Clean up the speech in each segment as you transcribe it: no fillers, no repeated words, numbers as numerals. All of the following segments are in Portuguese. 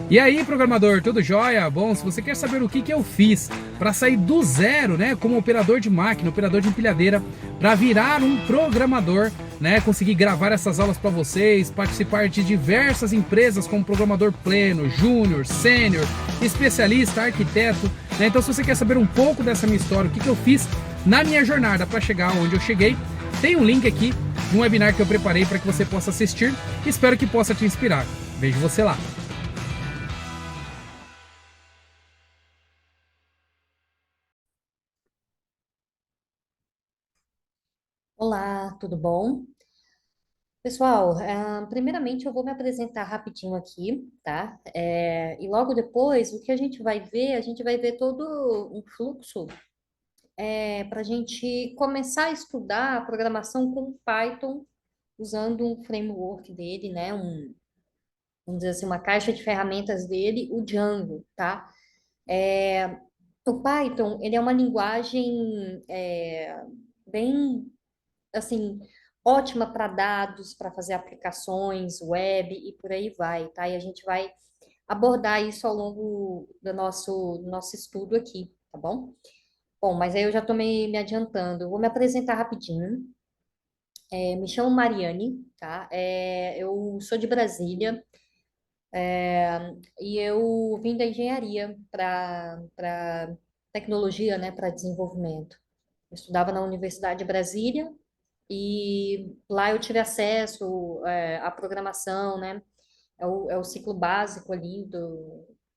E aí, programador, tudo jóia? Bom, se você quer saber o que eu fiz para sair do zero, né, como operador de máquina, operador de empilhadeira, para virar um programador, né, conseguir gravar essas aulas para vocês, participar de diversas empresas como programador pleno, júnior, sênior, especialista, arquiteto, né? Então, se você quer saber um pouco dessa minha história, o que eu fiz na minha jornada para chegar onde eu cheguei, tem um link aqui de um webinar que eu preparei para que você possa assistir. Espero que possa te inspirar. Vejo você lá. Olá, tudo bom? Pessoal, primeiramente eu vou me apresentar rapidinho aqui, tá? E logo depois, o que a gente vai ver todo um fluxo para a gente começar a estudar a programação com Python, usando um framework dele, né? Vamos dizer assim, uma caixa de ferramentas dele, o Django, tá? O Python, ele é uma linguagem bem assim, ótima para dados, para fazer aplicações, web e por aí vai, tá? E a gente vai abordar isso ao longo do nosso estudo aqui, tá bom? Bom, mas aí eu já estou me adiantando. Eu vou me apresentar rapidinho. Me chamo Mariane, tá? Eu sou de Brasília, e eu vim da engenharia para tecnologia, né, para desenvolvimento. Eu estudava na Universidade de Brasília. E lá eu tive acesso à programação, né? É o ciclo básico ali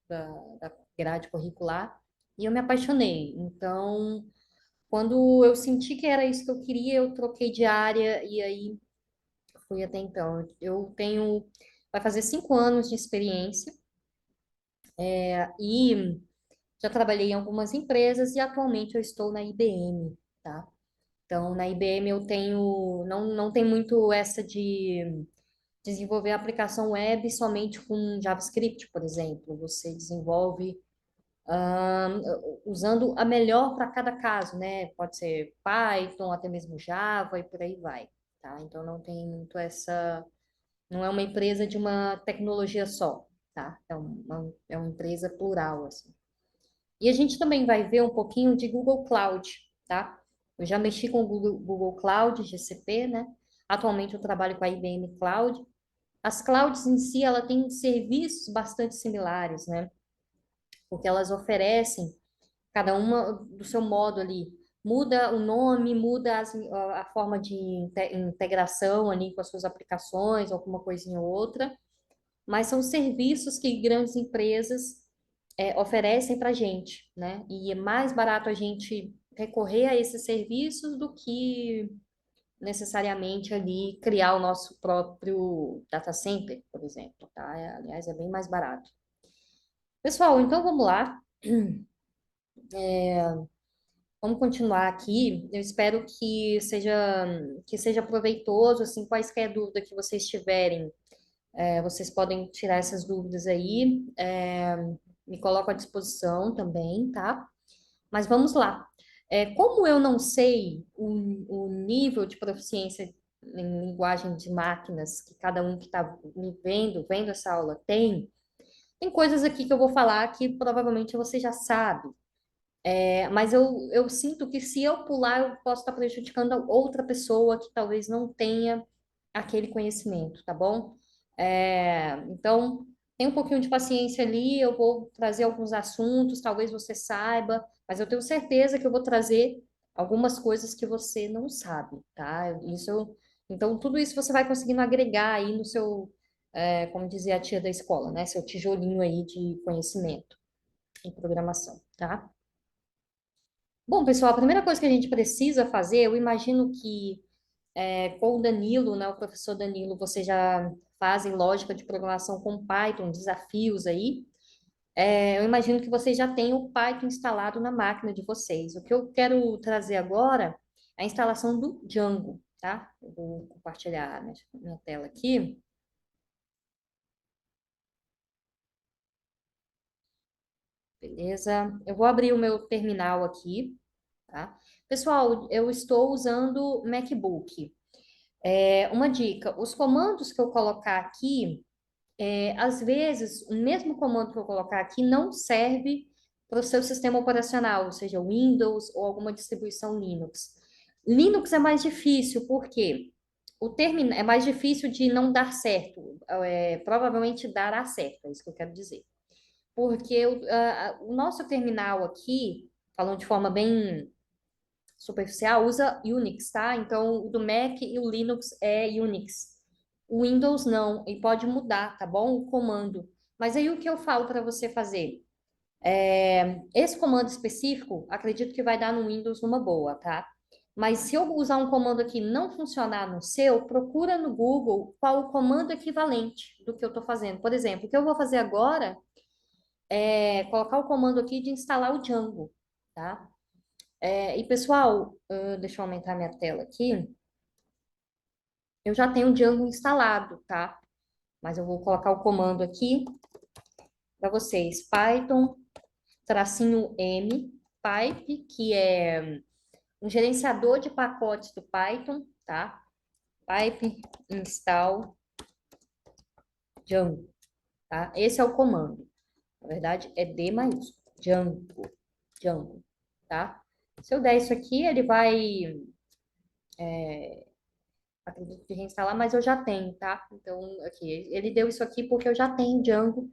da grade curricular. E eu me apaixonei. Então, quando eu senti que era isso que eu queria, eu troquei de área e aí fui até então. Vai fazer 5 anos de experiência e já trabalhei em algumas empresas e atualmente eu estou na IBM, tá? Então, na IBM eu não tem muito essa de desenvolver a aplicação web somente com JavaScript, por exemplo. Você desenvolve usando a melhor para cada caso, né? Pode ser Python, até mesmo Java e por aí vai, tá? Então não tem muito não é uma empresa de uma tecnologia só, tá? É uma empresa plural, assim. E a gente também vai ver um pouquinho de Google Cloud, tá? Eu já mexi com o Google Cloud, GCP, né? Atualmente eu trabalho com a IBM Cloud. As clouds em si, ela tem serviços bastante similares, né? Porque elas oferecem cada uma do seu modo ali. Muda o nome, muda a forma de integração ali com as suas aplicações, alguma coisinha ou outra, mas são serviços que grandes empresas oferecem para a gente, né? E é mais barato a gente recorrer a esses serviços do que necessariamente ali criar o nosso próprio data center, por exemplo, tá? Aliás, é bem mais barato. Pessoal, então vamos lá. Vamos continuar aqui. Eu espero que seja proveitoso, assim, quaisquer dúvida que vocês tiverem, vocês podem tirar essas dúvidas aí. Me coloco à disposição também, tá? Mas vamos lá. Como eu não sei o nível de proficiência em linguagem de máquinas que cada um que está me vendo essa aula tem coisas aqui que eu vou falar que provavelmente você já sabe. Mas eu sinto que se eu pular, eu posso estar prejudicando a outra pessoa que talvez não tenha aquele conhecimento, tá bom? Então, tem um pouquinho de paciência ali, eu vou trazer alguns assuntos, talvez você saiba, mas eu tenho certeza que eu vou trazer algumas coisas que você não sabe, tá? Então, tudo isso você vai conseguindo agregar aí no seu, como dizia a tia da escola, né? Seu tijolinho aí de conhecimento em programação, tá? Bom, pessoal, a primeira coisa que a gente precisa fazer, eu imagino que com o Danilo, né, o professor Danilo, vocês já fazem lógica de programação com Python, desafios aí. Eu imagino que vocês já têm o Python instalado na máquina de vocês. O que eu quero trazer agora é a instalação do Django, tá? Eu vou compartilhar a minha tela aqui. Beleza? Eu vou abrir o meu terminal aqui, tá? Pessoal, eu estou usando MacBook. Uma dica: os comandos que eu colocar aqui, Às vezes, o mesmo comando que eu colocar aqui não serve para o seu sistema operacional, seja Windows ou alguma distribuição Linux. Linux é mais difícil, porque o termino é mais difícil de não dar certo. Provavelmente dará certo, é isso que eu quero dizer. Porque o nosso terminal aqui, falando de forma bem superficial, usa Unix, tá? Então, o do Mac e o Linux é Unix. O Windows não, e pode mudar, tá bom? O comando. Mas aí o que eu falo para você fazer? Esse comando específico, acredito que vai dar no Windows numa boa, tá? Mas se eu usar um comando aqui e não funcionar no seu, procura no Google qual o comando equivalente do que eu estou fazendo. Por exemplo, o que eu vou fazer agora é colocar o comando aqui de instalar o Django, tá? E pessoal, deixa eu aumentar minha tela aqui. Eu já tenho o Django instalado, tá? Mas eu vou colocar o comando aqui para vocês. Python, tracinho M, pipe, que é um gerenciador de pacotes do Python, tá? Pipe install Django, tá? Esse é o comando. Na verdade, é D maiúsculo. Django, Django, tá? Se eu der isso aqui, ele vai, acredito que reinstalar, mas eu já tenho, tá? Então, aqui, ele deu isso aqui porque eu já tenho Django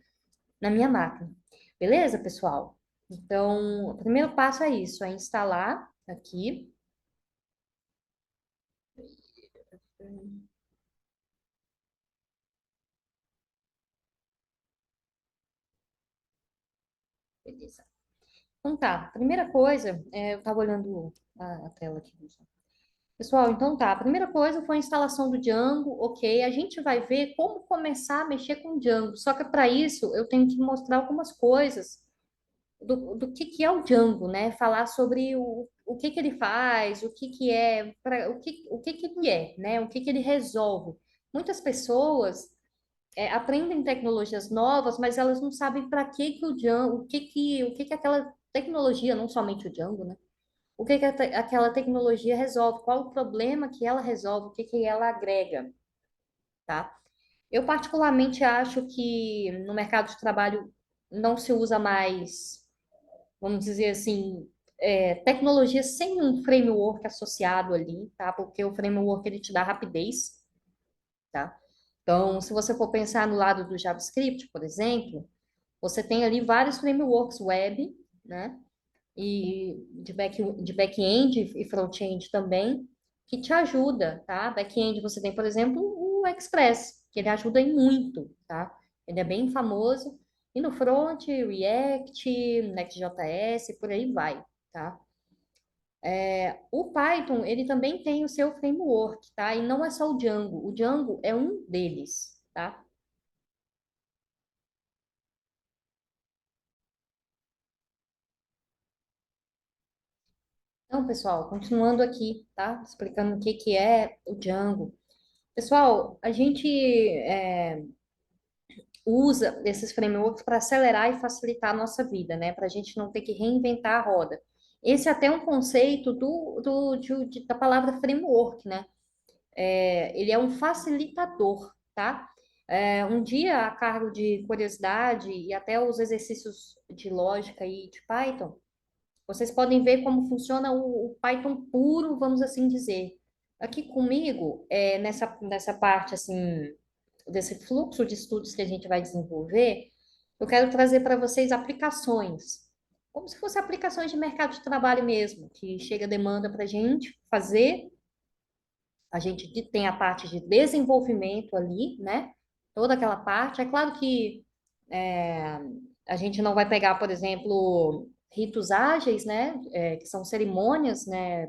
na minha máquina. Beleza, pessoal? Então, o primeiro passo é isso, é instalar aqui. Beleza. Então tá, primeira coisa, eu estava olhando a tela aqui. Pessoal, então tá, a primeira coisa foi a instalação do Django, ok, a gente vai ver como começar a mexer com o Django, só que para isso eu tenho que mostrar algumas coisas do que é o Django, né? Falar sobre o que ele faz, o que é, o que ele é, né? O que ele resolve. Muitas pessoas aprendem tecnologias novas, mas elas não sabem para que o Django, o que aquela tecnologia, não somente o Django, né? O que aquela tecnologia resolve, qual o problema que ela resolve, o que ela agrega, tá? Eu particularmente acho que no mercado de trabalho não se usa mais, vamos dizer assim, tecnologia sem um framework associado ali, tá? Porque o framework ele te dá rapidez, tá? Então, se você for pensar no lado do JavaScript, por exemplo, você tem ali vários frameworks web, né? E de back-end e front-end também, que te ajuda, tá? Back-end você tem, por exemplo, o Express, que ele ajuda em muito, tá? Ele é bem famoso. E no front, React, Next.js, por aí vai, tá? O Python, ele também tem o seu framework, tá? E não é só o Django. O Django é um deles, tá? Então, pessoal, continuando aqui, tá? Explicando o que que é o Django. Pessoal, a gente usa esses frameworks para acelerar e facilitar a nossa vida, né? Para a gente não ter que reinventar a roda. Esse é até um conceito da palavra framework, né? Ele é um facilitador, tá? Um dia, a cargo de curiosidade e até os exercícios de lógica e de Python, vocês podem ver como funciona o Python puro, vamos assim dizer. Aqui comigo, nessa parte assim, desse fluxo de estudos que a gente vai desenvolver, eu quero trazer para vocês aplicações, como se fossem aplicações de mercado de trabalho mesmo, que chega demanda para a gente fazer, a gente tem a parte de desenvolvimento ali, né? Toda aquela parte. É claro que é, a gente não vai pegar, por exemplo, ritos ágeis, né? Que são cerimônias, né?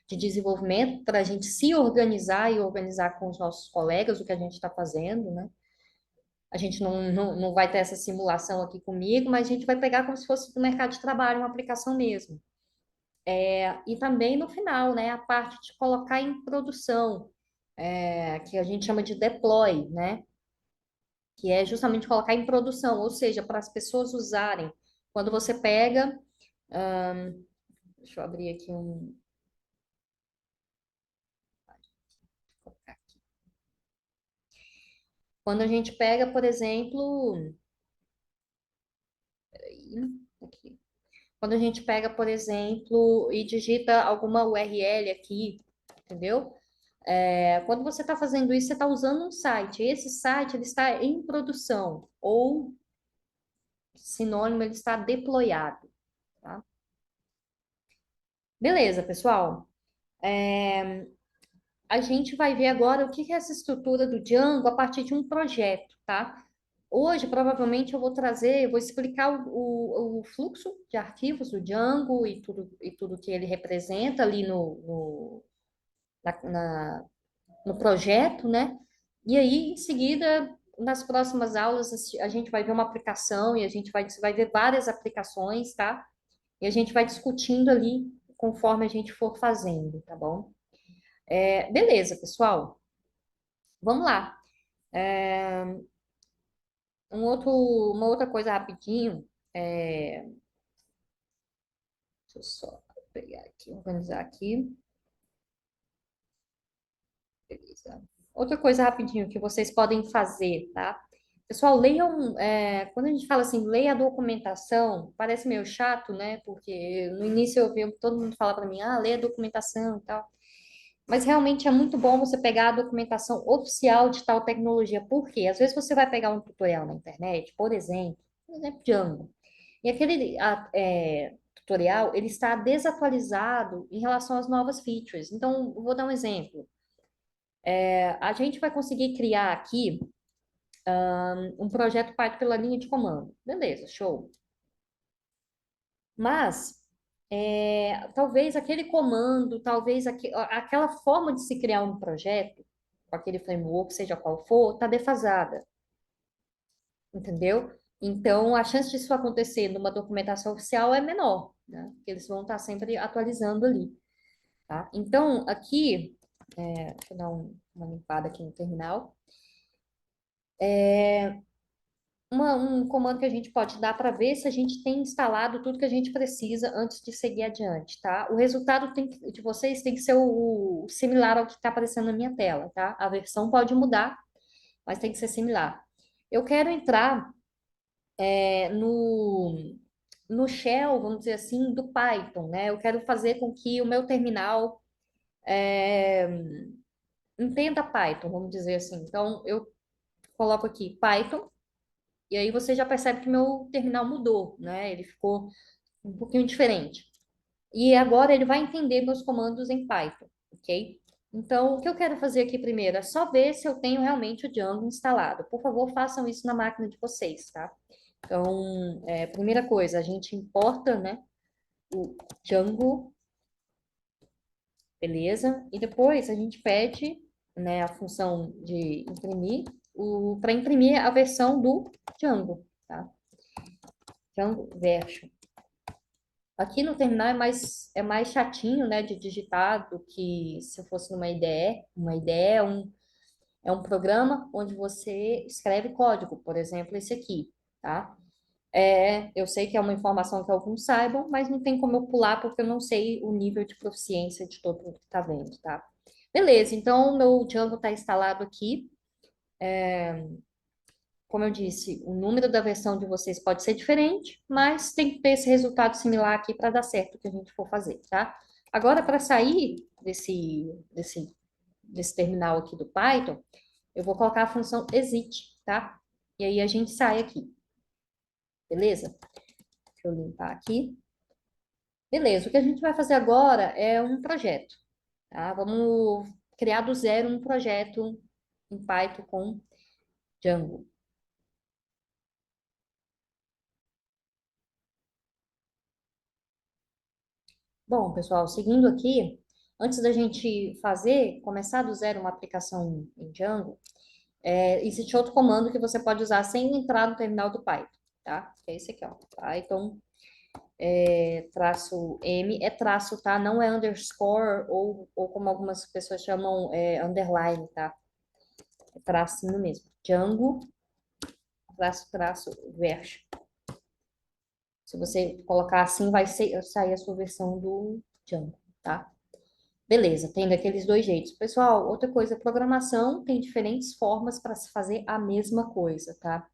De desenvolvimento para a gente se organizar e organizar com os nossos colegas o que a gente está fazendo, né? A gente não vai ter essa simulação aqui comigo, mas a gente vai pegar como se fosse do mercado de trabalho, uma aplicação mesmo. E também no final, né, a parte de colocar em produção, que a gente chama de deploy, né? Que é justamente colocar em produção, ou seja, para as pessoas usarem. Quando você pega, deixa eu abrir aqui um. Quando a gente pega, por exemplo, aqui. Quando a gente pega, por exemplo, e digita alguma URL aqui, entendeu? Quando você está fazendo isso, você está usando um site. Esse site ele está em produção, ou sinônimo, ele está deployado, tá? Beleza, pessoal. A gente vai ver agora o que que é essa estrutura do Django a partir de um projeto, tá? Hoje, provavelmente, eu vou explicar o fluxo de arquivos do Django e tudo que ele representa ali na, na- no projeto, né? E aí, em seguida, nas próximas aulas, a gente vai ver uma aplicação e vai ver várias aplicações, tá? E a gente vai discutindo ali conforme a gente for fazendo, tá bom? Beleza, pessoal. Vamos lá. Uma outra coisa rapidinho. É, deixa eu só pegar aqui, organizar aqui. Beleza. Outra coisa rapidinho que vocês podem fazer, tá? Pessoal, leiam. Quando a gente fala assim, leia a documentação, parece meio chato, né? Porque no início eu vi todo mundo falar para mim, leia a documentação e tal. Mas realmente é muito bom você pegar a documentação oficial de tal tecnologia. Por quê? Às vezes você vai pegar um tutorial na internet, por exemplo, Django. E aquele tutorial, ele está desatualizado em relação às novas features. Então, eu vou dar um exemplo. A gente vai conseguir criar aqui um projeto Python pela linha de comando. Beleza, show. Mas, talvez aquele comando, talvez aquela forma de se criar um projeto, com aquele framework, seja qual for, está defasada, entendeu? Então, a chance disso acontecer numa documentação oficial é menor, né? Porque eles vão estar sempre atualizando ali, tá? Então, aqui, deixa eu dar uma limpada aqui no terminal. Um comando que a gente pode dar para ver se a gente tem instalado tudo que a gente precisa antes de seguir adiante, tá? O resultado de vocês tem que ser o similar ao que está aparecendo na minha tela, tá? A versão pode mudar, mas tem que ser similar. Eu quero entrar no shell, vamos dizer assim, do Python, né? Eu quero fazer com que o meu terminal entenda Python, vamos dizer assim. Então, eu coloco aqui Python, e aí você já percebe que meu terminal mudou, né? Ele ficou um pouquinho diferente. E agora ele vai entender meus comandos em Python, ok? Então, o que eu quero fazer aqui primeiro é só ver se eu tenho realmente o Django instalado. Por favor, façam isso na máquina de vocês, tá? Então, primeira coisa, a gente importa, né, o Django, beleza? E depois a gente pede, né, a função de imprimir, para imprimir a versão do Django, tá? Django version. Aqui no terminal é mais chatinho, né, de digitar do que se fosse numa IDE. Uma IDE é um programa onde você escreve código, por exemplo, esse aqui, tá? Eu sei que é uma informação que alguns saibam, mas não tem como eu pular porque eu não sei o nível de proficiência de todo mundo que está vendo, tá? Beleza, então o meu Django está instalado aqui. Como eu disse, o número da versão de vocês pode ser diferente, mas tem que ter esse resultado similar aqui para dar certo o que a gente for fazer, tá? Agora, para sair desse terminal aqui do Python, eu vou colocar a função exit, tá? E aí a gente sai aqui, beleza? Deixa eu limpar aqui. Beleza, o que a gente vai fazer agora é um projeto, tá? Vamos criar do zero um projeto em Python com Django. Bom, pessoal, seguindo aqui, antes da gente começar do zero uma aplicação em Django, existe outro comando que você pode usar sem entrar no terminal do Python, tá? Que é esse aqui, ó. Python traço M é traço, tá? Não é underscore ou como algumas pessoas chamam underline, tá? É tracinho mesmo. Django traço version. Se você colocar assim, vai sair a sua versão do Django, tá? Beleza, tem daqueles dois jeitos. Pessoal, outra coisa, programação tem diferentes formas para se fazer a mesma coisa, tá?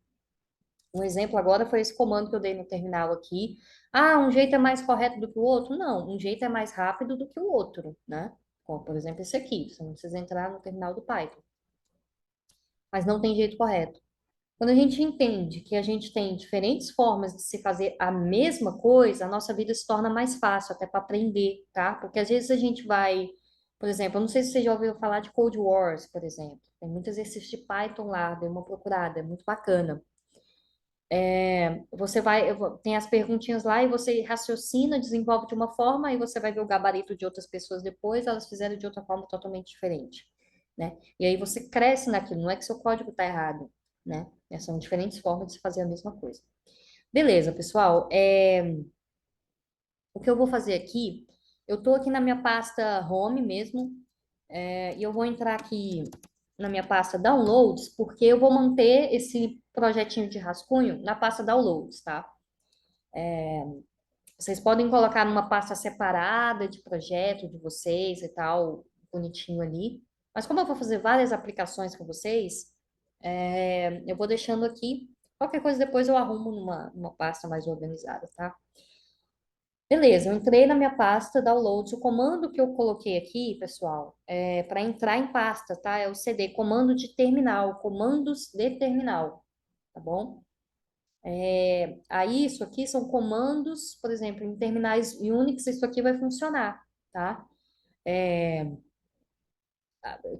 Um exemplo agora foi esse comando que eu dei no terminal aqui. Ah, um jeito é mais correto do que o outro? Não, um jeito é mais rápido do que o outro, né? Como, por exemplo, esse aqui. Você não precisa entrar no terminal do Python. Mas não tem jeito correto. Quando a gente entende que a gente tem diferentes formas de se fazer a mesma coisa, a nossa vida se torna mais fácil até para aprender, tá? Porque às vezes a gente vai, por exemplo, eu não sei se você já ouviu falar de Code Wars, por exemplo. Tem muito exercício de Python lá, dê uma procurada, é muito bacana. Você vai, tem as perguntinhas lá e você raciocina, desenvolve de uma forma, e você vai ver o gabarito de outras pessoas depois, elas fizeram de outra forma totalmente diferente, né? E aí você cresce naquilo, não é que seu código está errado, né? São diferentes formas de se fazer a mesma coisa. Beleza, pessoal. O que eu vou fazer aqui, eu estou aqui na minha pasta Home mesmo, e eu vou entrar aqui na minha pasta Downloads, porque eu vou manter esse projetinho de rascunho na pasta Downloads, tá? Vocês podem colocar numa pasta separada de projeto de vocês e tal, bonitinho ali. Mas como eu vou fazer várias aplicações com vocês, eu vou deixando aqui. Qualquer coisa depois eu arrumo numa pasta mais organizada, tá? Beleza, eu entrei na minha pasta Downloads. O comando que eu coloquei aqui, pessoal, para entrar em pasta, tá? É o CD, comando de terminal, comandos de terminal, tá bom? Aí, isso aqui são comandos, por exemplo, em terminais Unix, isso aqui vai funcionar, tá?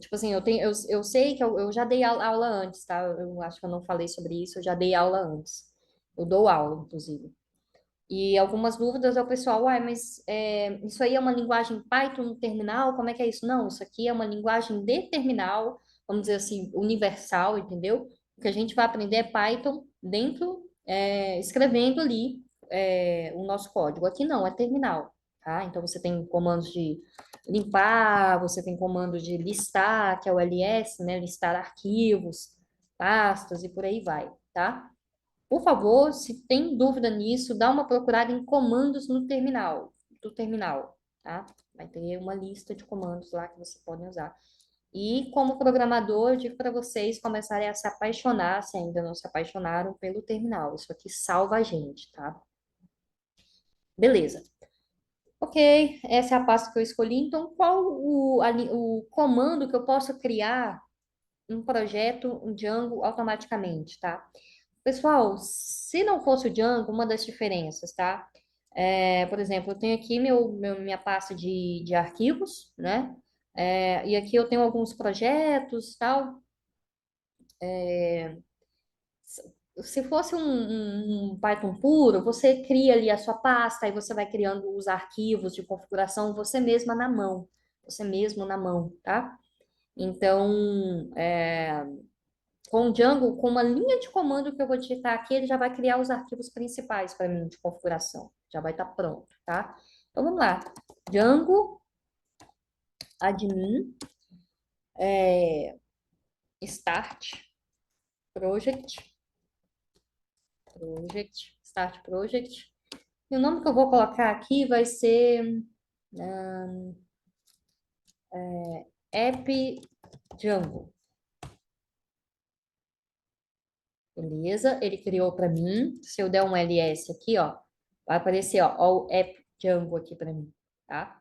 Tipo assim, eu sei que eu já dei aula antes, tá? Eu acho que eu não falei sobre isso, eu já dei aula antes. Eu dou aula, inclusive. E algumas dúvidas é o pessoal, uai, mas isso aí é uma linguagem Python no terminal? Como é que é isso? Não, isso aqui é uma linguagem de terminal, vamos dizer assim, universal, entendeu? O que a gente vai aprender é Python dentro, escrevendo ali o nosso código. Aqui não, é terminal, tá? Então você tem comandos de limpar, você tem comando de listar, que é o ls, né? Listar arquivos, pastas e por aí vai, tá? Por favor, se tem dúvida nisso, dá uma procurada em comandos no terminal, do terminal, tá? Vai ter uma lista de comandos lá que vocês podem usar. E como programador, eu digo para vocês começarem a se apaixonar, se ainda não se apaixonaram, pelo terminal. Isso aqui salva a gente, tá? Beleza. Ok, essa é a pasta que eu escolhi. Então, qual o comando que eu posso criar um projeto, um Django automaticamente, tá? Pessoal, se não fosse o Django, uma das diferenças, tá? Por exemplo, eu tenho aqui minha pasta de arquivos, né? E aqui eu tenho alguns projetos, tal. Se fosse um Python puro, você cria ali a sua pasta e você vai criando os arquivos de configuração você mesma na mão, você mesmo na mão, tá? Então, com o Django, com uma linha de comando que eu vou digitar aqui, ele já vai criar os arquivos principais para mim de configuração. Já vai estar pronto, tá? Então vamos lá. Django admin start project start project. E o nome que eu vou colocar aqui vai ser app Django. Beleza? Ele criou para mim. Se eu der um ls aqui, ó, vai aparecer, ó o app Django aqui para mim, tá?